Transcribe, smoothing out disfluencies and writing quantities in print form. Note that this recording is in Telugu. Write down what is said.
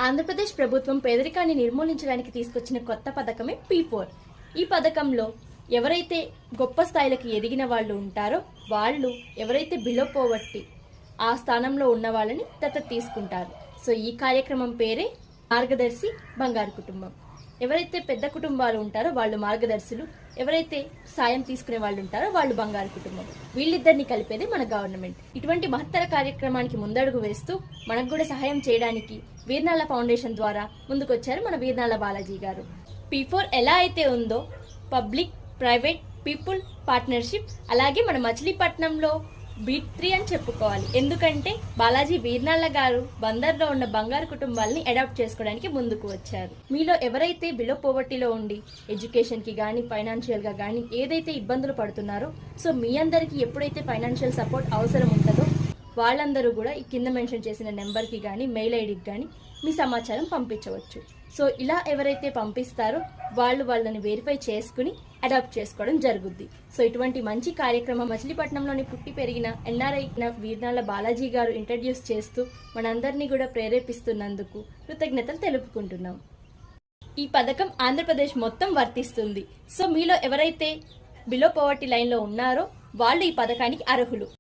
ఆంధ్రప్రదేశ్ ప్రభుత్వం పేదరికాన్ని నిర్మూలించడానికి తీసుకొచ్చిన కొత్త పథకమే P4. ఈ పథకంలో ఎవరైతే గొప్ప స్థాయిలకు ఎదిగిన వాళ్ళు ఉంటారో వాళ్ళు ఎవరైతే బిలో పోవర్టీ ఆ స్థానంలో ఉన్న వాళ్ళని దత్తత తీసుకుంటారు. సో ఈ కార్యక్రమం పేరే మార్గదర్శి బంగారు కుటుంబం. ఎవరైతే పెద్ద కుటుంబాలు ఉంటారో వాళ్ళు మార్గదర్శులు, ఎవరైతే సాయం తీసుకునే వాళ్ళు ఉంటారో వాళ్ళు బంగారు కుటుంబం. వీళ్ళిద్దరిని కలిపేది మన గవర్నమెంట్. ఇటువంటి మహత్తర కార్యక్రమానికి ముందడుగు వేస్తూ మనకు కూడా సహాయం చేయడానికి వీర్నాల ఫౌండేషన్ ద్వారా ముందుకొచ్చారు మన వీర్నాల బాలాజీ గారు. P4 ఎలా అయితే ఉందో పబ్లిక్ ప్రైవేట్ పీపుల్ పార్ట్నర్షిప్, అలాగే మన మచిలీపట్నంలో B3 అని చెప్పుకోవాలి. ఎందుకంటే బాలాజీ వీర్నాళ్ళ గారు బందర్లో ఉన్న బంగారు కుటుంబాలని అడాప్ట్ చేసుకోవడానికి ముందుకు వచ్చారు. మీలో ఎవరైతే బిలో పోవర్టీలో ఉండి ఎడ్యుకేషన్కి కానీ ఫైనాన్షియల్గా కానీ ఏదైతే ఇబ్బందులు పడుతున్నారో, సో మీ అందరికీ ఎప్పుడైతే ఫైనాన్షియల్ సపోర్ట్ అవసరం ఉంటుందో వాళ్ళందరూ కూడా ఈ కింద మెన్షన్ చేసిన నెంబర్కి కానీ మెయిల్ ఐడికి కానీ మీ సమాచారం పంపించవచ్చు. సో ఇలా ఎవరైతే పంపిస్తారో వాళ్ళని వెరిఫై చేసుకుని అడాప్ట్ చేసుకోవడం జరుగుద్ది. సో ఇటువంటి మంచి కార్యక్రమం మచిలీపట్నంలోని పుట్టి పెరిగిన ఎన్ఆర్ఐ వీర్నాల బాలాజీ గారు ఇంట్రడ్యూస్ చేస్తూ మనందరినీ కూడా ప్రేరేపిస్తున్నందుకు కృతజ్ఞతలు తెలుపుకుంటున్నాం. ఈ పథకం ఆంధ్రప్రదేశ్ మొత్తం వర్తిస్తుంది. సో మీలో ఎవరైతే బిలో పోవర్టీ లైన్లో ఉన్నారో వాళ్ళు ఈ పథకానికి అర్హులు.